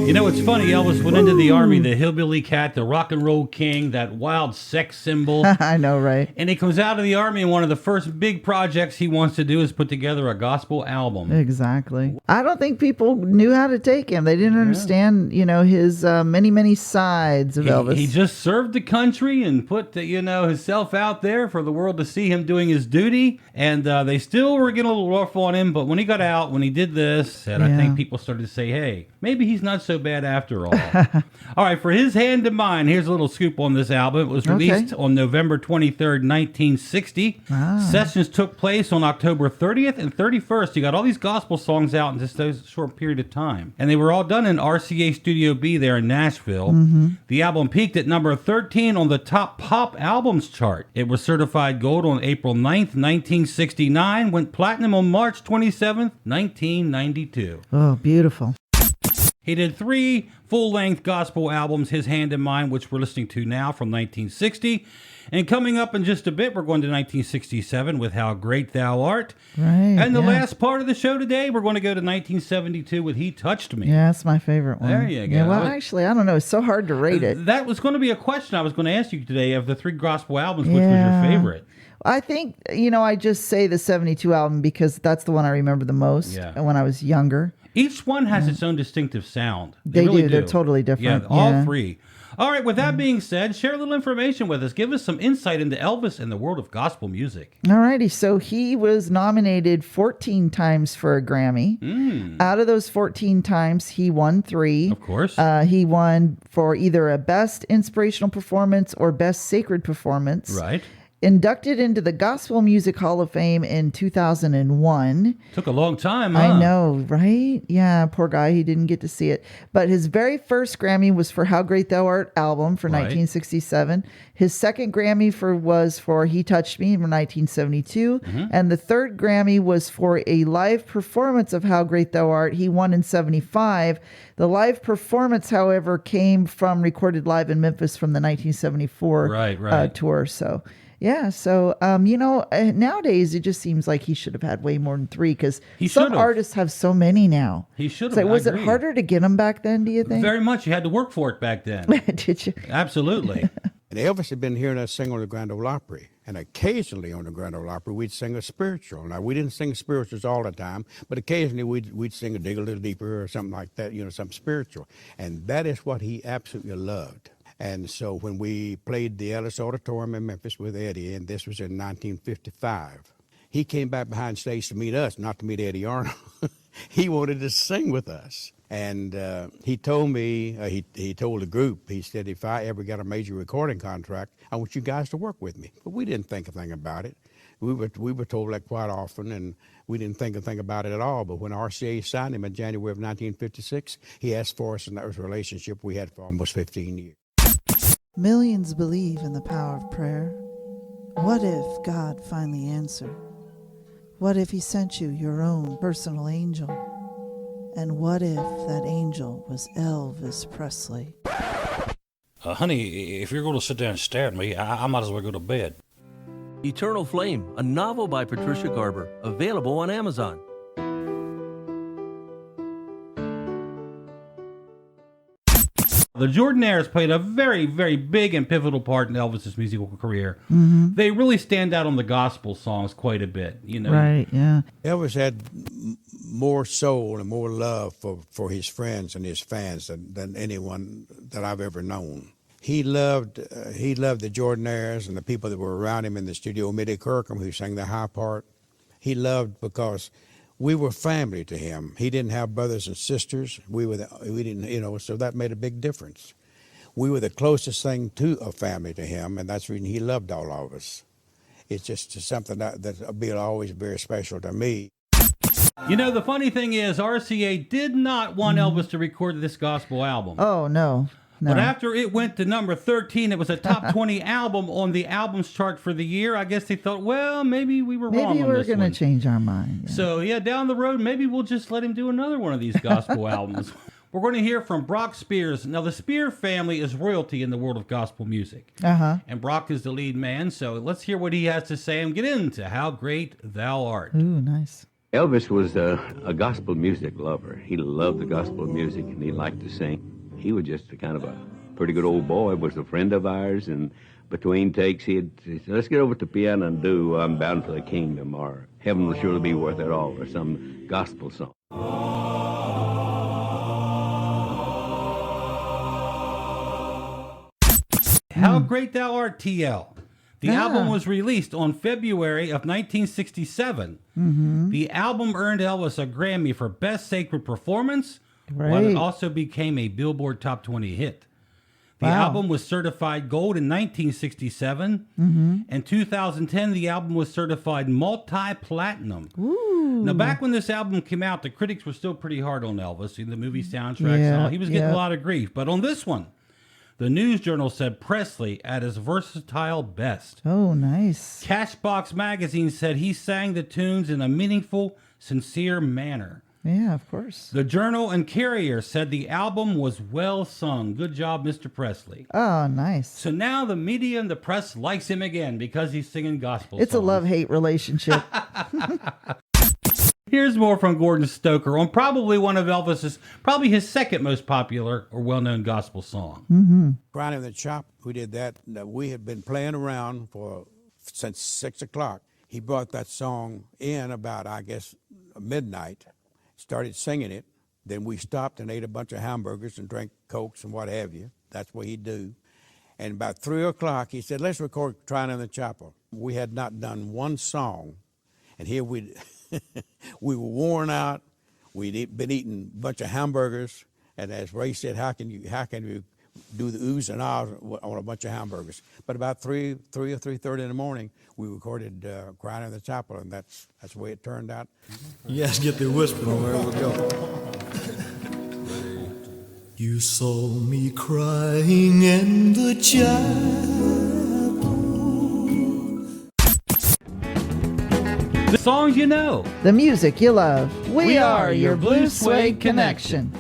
You know, it's funny. Elvis went into the army, the hillbilly cat, the rock and roll king, that wild sex symbol. I know, right? And he comes out of the army, and one of the first big projects he wants to do is put together a gospel album. Exactly. I don't think people knew how to take him. They didn't understand, his many, many sides of Elvis. He just served the country and put, himself out there for the world to see him doing his duty. And they still were getting a little rough on him. But when he got out, when he did this, and I think people started to say, hey, maybe he's not so bad after all. All right, for his hand to mine, here's a little scoop on this album. It was released on November 23rd, 1960. Sessions took place on October 30th and 31st. You got all these gospel songs out in just a short period of time. And they were all done in RCA Studio B there in Nashville. The album peaked at number 13 on the top pop albums chart. It was certified gold on April 9th, 1969, went platinum on March 27th, 1992. Oh, beautiful. He did 3 full-length gospel albums, His Hand in Mine, which we're listening to now from 1960. And coming up in just a bit, we're going to 1967 with How Great Thou Art. Right. And the last part of the show today, we're going to go to 1972 with He Touched Me. Yeah, that's my favorite one. There you go. Yeah, well, actually, I don't know. It's so hard to rate it. That was going to be a question I was going to ask you today. Of the 3 gospel albums, which was your favorite? I think, I just say the 72 album because that's the one I remember the most when I was younger. Each one has its own distinctive sound. They really do. They're totally different. Yeah, all 3. All right, with that being said, share a little information with us. Give us some insight into Elvis and the world of gospel music. All righty. So he was nominated 14 times for a Grammy. Out of those 14 times, he won 3. Of course. He won for either a Best Inspirational Performance or Best Sacred Performance. Right. Inducted into the Gospel Music Hall of Fame in 2001. Took a long time, huh? I know, right? Yeah, poor guy. He didn't get to see it. But his very first Grammy was for How Great Thou Art album for 1967. His second Grammy was for He Touched Me in 1972. And the third Grammy was for a live performance of How Great Thou Art. He won in 75. The live performance, however, came from recorded live in Memphis from the 1974 tour. So... yeah, so, nowadays it just seems like he should have had way more than 3 because some artists have so many now. He should have. So was it harder to get them back then, do you think? Very much. You had to work for it back then. Did you? Absolutely. And Elvis had been hearing us sing on the Grand Ole Opry. And occasionally on the Grand Ole Opry, we'd sing a spiritual. Now, we didn't sing spirituals all the time, but occasionally we'd sing a Dig a Little Deeper or something like that, something spiritual. And that is what he absolutely loved. And so when we played the Ellis Auditorium in Memphis with Eddie, and this was in 1955, he came back behind stage to meet us, not to meet Eddie Arnold. He wanted to sing with us. And he told me, he told the group, he said, if I ever got a major recording contract, I want you guys to work with me. But we didn't think a thing about it. We were told that quite often, and we didn't think a thing about it at all. But when RCA signed him in January of 1956, he asked for us, and that was a relationship we had for almost 15 years. Millions believe in the power of prayer. What if God finally answered? What if he sent you your own personal angel? And what if that angel was Elvis Presley? Honey, if you're going to sit there and stare at me, I might as well go to bed. Eternal Flame, a novel by Patricia Garber, available on Amazon. The Jordanaires played a very, very big and pivotal part in Elvis's musical career. They really stand out on the gospel songs quite a bit, Right, yeah. Elvis had more soul and more love for his friends and his fans than anyone that I've ever known. He loved the Jordanaires and the people that were around him in the studio. Mitty Kirkham, who sang the high part, he loved because we were family to him. He didn't have brothers and sisters. We didn't, so that made a big difference. We were the closest thing to a family to him, and that's the reason he loved all of us. It's just something that'll be always very special to me. The funny thing is, RCA did not want Elvis to record this gospel album. Oh, no. But after it went to number 13, it was a top 20 album on the albums chart for the year. I guess they thought, well, maybe we were wrong on this one. Maybe we're going to change our mind. Yeah. So, down the road, maybe we'll just let him do another one of these gospel albums. We're going to hear from Brock Spears. Now, the Spear family is royalty in the world of gospel music. And Brock is the lead man, so let's hear what he has to say and get into How Great Thou Art. Ooh, nice. Elvis was a gospel music lover. He loved the gospel music, and he liked to sing. He was just a kind of a pretty good old boy, was a friend of ours, and between takes, he'd say, let's get over to piano and do I'm Bound for the Kingdom, or Heaven Will Surely Be Worth It All, or some gospel song. How Great Thou Art, TL. The album was released on February of 1967. The album earned Elvis a Grammy for Best Sacred Performance, while it also became a Billboard Top 20 hit. The album was certified gold in 1967. In 2010, the album was certified multi-platinum. Now, back when this album came out, the critics were still pretty hard on Elvis in the movie soundtracks and all. He was getting a lot of grief. But on this one, the News Journal said Presley at his versatile best. Oh, nice. Cashbox Magazine said he sang the tunes in a meaningful, sincere manner. Yeah, of course. The Journal and Carrier said the album was well sung. Good job, Mr. Presley. Oh, nice. So now the media and the press likes him again because he's singing gospel It's songs. a love-hate relationship. Here's more from Gordon Stoker on probably one of Elvis's, probably his second most popular or well-known gospel song. Crying in the Chop, we did that. We had been playing around since 6 o'clock. He brought that song in about, I guess, midnight, started singing it. Then we stopped and ate a bunch of hamburgers and drank Cokes and what have you. That's what he'd do. And about 3 o'clock, he said, let's record Crying in the Chapel. We had not done one song, and here we were worn out. We'd been eating a bunch of hamburgers, and as Ray said, how can you do the oohs and ahs on a bunch of hamburgers? But about 3 or 3:30 in the morning, we recorded Crying in the Chapel, and that's the way it turned out. You guys get the whisper on where we go. You saw me crying in the chapel. The songs you know. The music you love. We are your Blue Suede Connection.